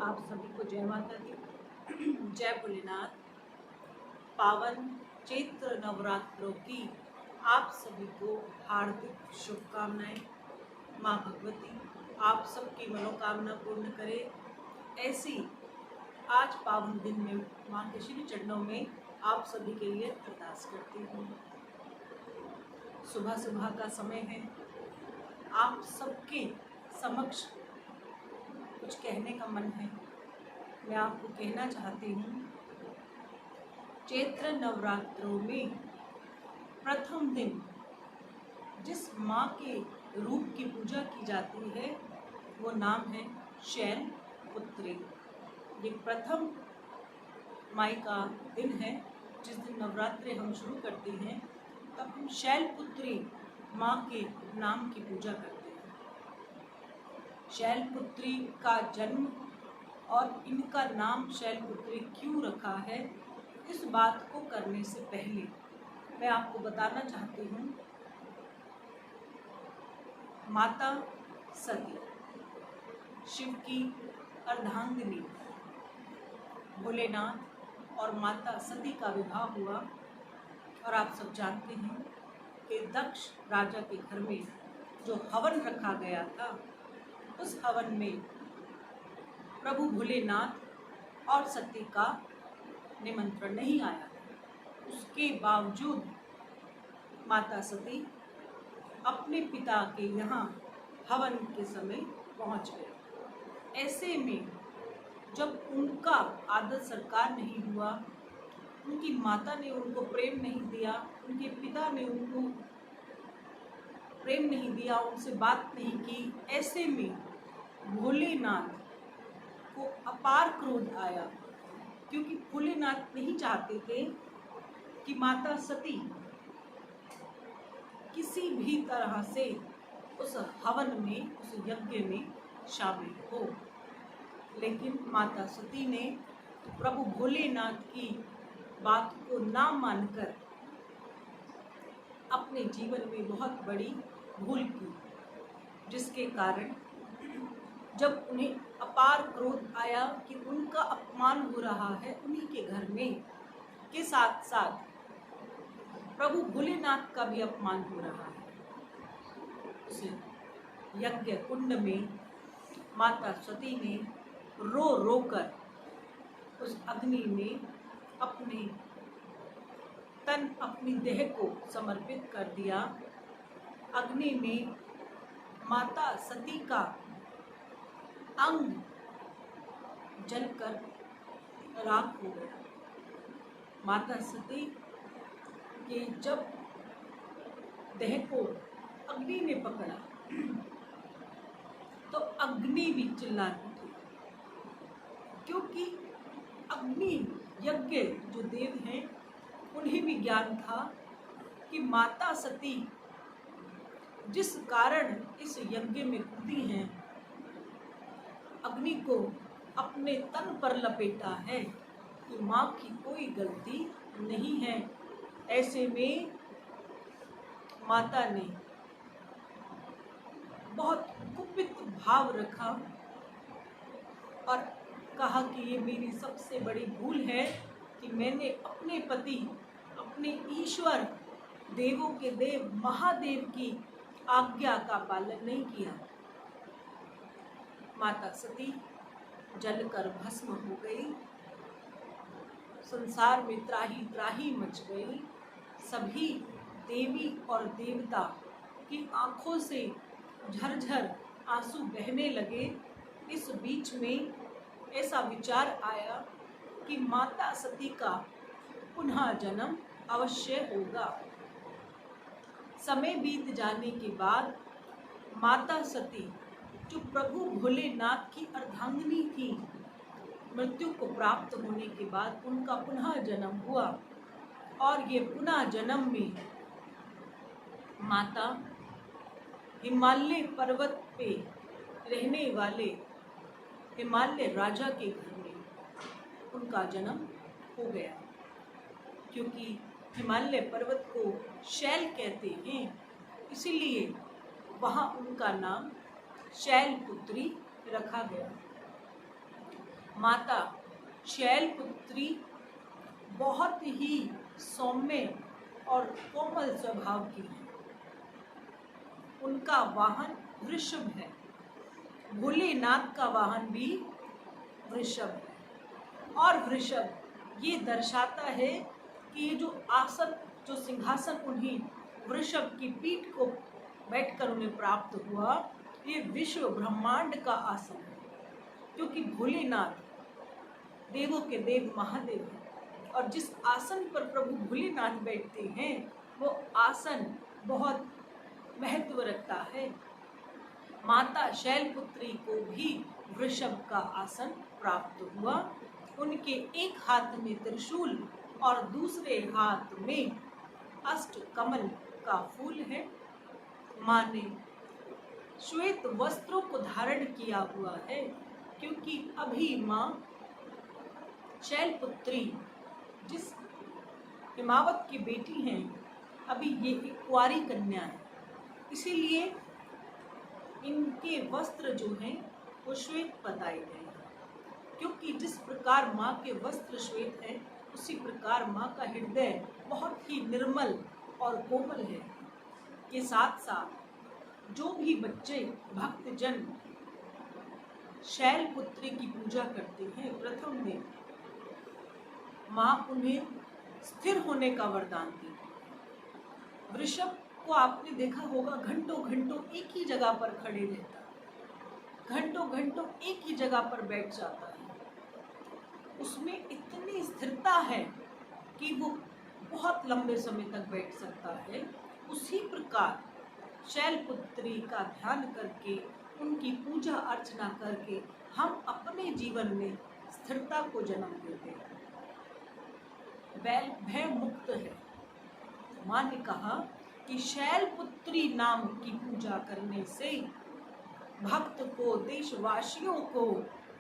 आप सभी को जय माता दी। जय भोलेनाथ। पावन चैत्र नवरात्रों की आप सभी को हार्दिक शुभकामनाएं। माँ भगवती आप सबकी मनोकामना पूर्ण करे। ऐसी आज पावन दिन में माँ के श्री चरणों में आप सभी के लिए अरदास करती हूँ। सुबह सुबह का समय है, आप सबके समक्ष कुछ कहने का मन है। मैं आपको कहना चाहती हूँ, चैत्र नवरात्रों में प्रथम दिन जिस माँ के रूप की पूजा की जाती है वो नाम है शैलपुत्री। ये प्रथम माई का दिन है। जिस दिन नवरात्रे हम शुरू करते हैं तब हम शैलपुत्री माँ के नाम की पूजा करते हैं। शैलपुत्री का जन्म और इनका नाम शैलपुत्री क्यों रखा है, इस बात को करने से पहले मैं आपको बताना चाहती हूँ, माता सती शिव की अर्धांगिनी भोलेनाथ और माता सती का विवाह हुआ। और आप सब जानते हैं कि दक्ष राजा के घर में जो हवन रखा गया था, उस हवन में प्रभु भोलेनाथ और सती का निमंत्रण नहीं आया। उसके बावजूद माता सती अपने पिता के यहाँ हवन के समय पहुँच गए। ऐसे में जब उनका आदर सत्कार नहीं हुआ, उनकी माता ने उनको प्रेम नहीं दिया, उनके पिता ने उनको प्रेम नहीं दिया, उनसे बात नहीं की, ऐसे में भोलेनाथ को अपार क्रोध आया। क्योंकि भोलेनाथ नहीं चाहते थे कि माता सती किसी भी तरह से उस हवन में, उस यज्ञ में शामिल हो। लेकिन माता सती ने प्रभु भोलेनाथ की बात को ना मानकर अपने जीवन में बहुत बड़ी भूल की, जिसके कारण जब उन्हें अपार क्रोध आया कि उनका अपमान हो रहा है उन्हीं के घर में, के साथ साथ प्रभु भोलेनाथ का भी अपमान हो रहा है, उस यज्ञ कुंड में माता सती ने रो रो कर उस अग्नि में अपने तन, अपनी देह को समर्पित कर दिया। अग्नि में माता सती का अंग जलकर राख हो गया। माता सती के जब देह को अग्नि ने पकड़ा तो अग्नि भी चिल्लाती थी, क्योंकि अग्नि यज्ञ जो देव हैं उन्हें भी ज्ञान था कि माता सती जिस कारण इस यज्ञ में कूदी हैं, अग्नि को अपने तन पर लपेटा है कि माँ की कोई गलती नहीं है। ऐसे में माता ने बहुत कुपित भाव रखा और कहा कि ये मेरी सबसे बड़ी भूल है कि मैंने अपने पति, अपने ईश्वर, देवों के देव महादेव की आज्ञा का पालन नहीं किया। माता सती जलकर भस्म हो गई। संसार में त्राही त्राही मच गई। सभी देवी और देवता की आंखों से झरझर आंसू बहने लगे। इस बीच में ऐसा विचार आया कि माता सती का पुनः जन्म अवश्य होगा। समय बीत जाने के बाद माता सती जो प्रभु भोलेनाथ की अर्धांगिनी थी, मृत्यु को प्राप्त होने के बाद उनका पुनः जन्म हुआ। और ये पुनः जन्म में माता हिमालय पर्वत पे रहने वाले हिमालय राजा के घर में उनका जन्म हो गया। क्योंकि हिमालय पर्वत को शैल कहते हैं, इसीलिए वहाँ उनका नाम शैलपुत्री रखा गया। माता शैलपुत्री बहुत ही सौम्य और कोमल स्वभाव की है। उनका वाहन वृषभ है। भोलेनाथ का वाहन भी वृषभ है। और वृषभ ये दर्शाता है कि ये जो आसन, जो सिंहासन उन्हें वृषभ की पीठ को बैठकर उन्हें प्राप्त हुआ, ये विश्व ब्रह्मांड का आसन है। क्योंकि भोलेनाथ देवों के देव महादेव हैं और जिस आसन पर प्रभु भोलेनाथ बैठते हैं वो आसन बहुत महत्व रखता है। माता शैलपुत्री को भी वृषभ का आसन प्राप्त हुआ। उनके एक हाथ में त्रिशूल और दूसरे हाथ में अष्ट कमल का फूल है। माँ ने श्वेत वस्त्रों को धारण किया हुआ है क्योंकि अभी माँ शैलपुत्री जिस हिमावत की बेटी हैं, अभी ये एक कुंवारी कन्या है, इसीलिए इनके वस्त्र जो हैं वो श्वेत बताए गए हैं। क्योंकि जिस प्रकार माँ के वस्त्र श्वेत हैं उसी प्रकार माँ का हृदय बहुत ही निर्मल और कोमल है। के साथ साथ जो भी बच्चे भक्तजन शैलपुत्री की पूजा करते हैं, प्रथम में माँ उन्हें स्थिर होने का वरदान दी। वृषभ को आपने देखा होगा घंटों घंटों एक ही जगह पर खड़े रहता है, घंटों घंटों एक ही जगह पर बैठ जाता है। उसमें इतनी स्थिरता है कि वो बहुत लंबे समय तक बैठ सकता है। उसी प्रकार शैलपुत्री का ध्यान करके, उनकी पूजा अर्चना करके हम अपने जीवन में स्थिरता को जन्म देते हैं। बैल भय मुक्त है। माँ ने कहा कि शैलपुत्री नाम की पूजा करने से भक्त को, देशवासियों को,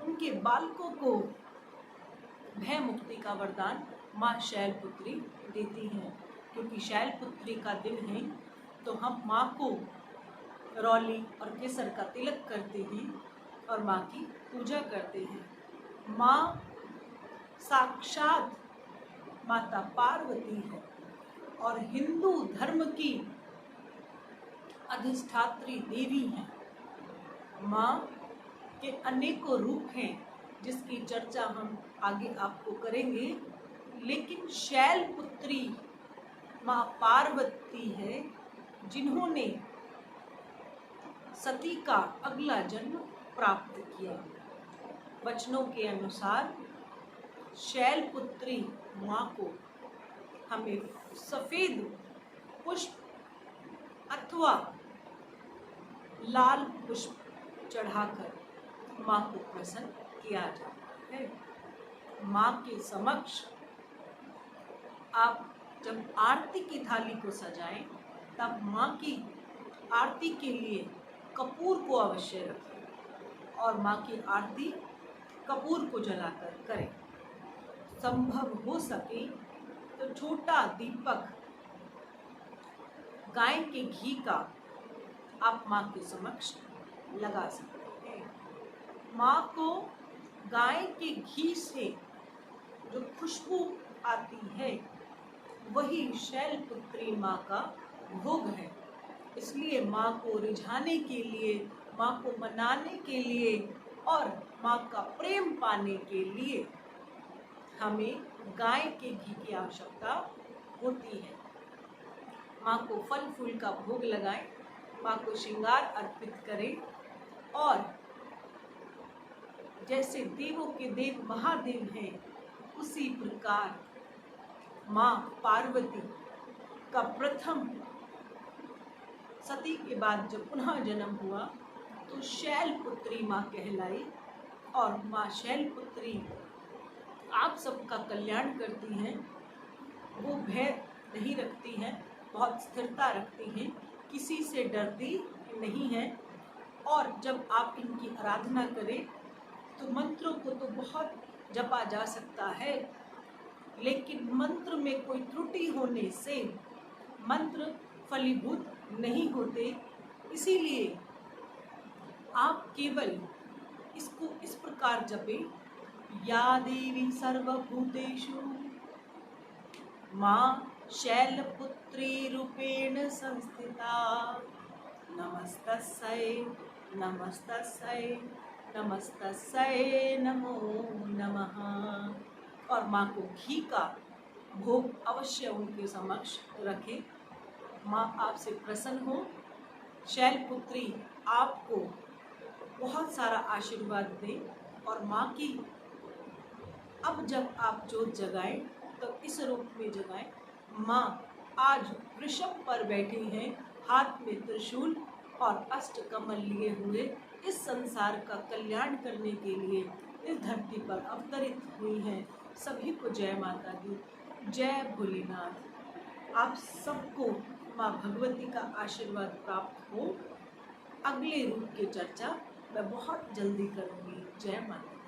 उनके बालकों को भय मुक्ति का वरदान माँ शैलपुत्री देती हैं। क्योंकि शैलपुत्री का दिन है तो हम माँ को रौली और केसर का तिलक करते हैं और माँ की पूजा करते हैं। माँ साक्षात माता पार्वती है और हिंदू धर्म की अधिष्ठात्री देवी हैं। माँ के अनेकों रूप हैं जिसकी चर्चा हम आगे आपको करेंगे, लेकिन शैलपुत्री माँ पार्वती है जिन्होंने सती का अगला जन्म प्राप्त किया। वचनों के अनुसार शैलपुत्री माँ को हमें सफेद पुष्प अथवा लाल पुष्प चढ़ाकर माँ को प्रसन्न किया जाता है। माँ के समक्ष आप जब आरती की थाली को सजाएं तब माँ की आरती के लिए कपूर को अवश्य रखें और माँ की आरती कपूर को जलाकर करें। संभव हो सके तो छोटा दीपक गाय के घी का आप माँ के समक्ष लगा सकते हैं। माँ को गाय के घी से जो खुशबू आती है वही शैलपुत्री माँ का भोग है। इसलिए माँ को रिझाने के लिए, माँ को मनाने के लिए और माँ का प्रेम पाने के लिए हमें गाय के घी की आवश्यकता होती है। माँ को फल फूल का भोग लगाएं, माँ को श्रृंगार अर्पित करें और जैसे देवों के देव महादेव हैं उसी प्रकार माँ पार्वती का प्रथम सती के बाद जब पुनः जन्म हुआ तो शैलपुत्री माँ कहलाई। और माँ शैलपुत्री आप सबका कल्याण करती हैं। वो भय नहीं रखती हैं, बहुत स्थिरता रखती हैं, किसी से डरती नहीं हैं। और जब आप इनकी आराधना करें तो मंत्रों को तो बहुत जपा जा सकता है, लेकिन मंत्र में कोई त्रुटि होने से मंत्र फलीभूत नहीं होते। इसीलिए आप केवल इसको इस प्रकार जपें या देवी सर्वभूतेषु माँ शैलपुत्री रूपेण संस्थिता। नमस्तस्यै नमस्तस्यै नमस्तस्यै नमो नमः। और माँ को घी का भोग अवश्य उनके समक्ष रखें। माँ आपसे प्रसन्न हो, शैलपुत्री आपको बहुत सारा आशीर्वाद दे। और माँ की अब जब आप जोत जगाएं तो इस रूप में जगाएं। माँ आज वृषभ पर बैठी हैं, हाथ में त्रिशूल और अष्टकमल लिए हुए इस संसार का कल्याण करने के लिए इस धरती पर अवतरित हुई हैं। सभी को जय माता दी, जय भोलेनाथ। आप सबको माँ भगवती का आशीर्वाद प्राप्त हो। अगले रूप की चर्चा मैं बहुत जल्दी करूँगी। जय माता।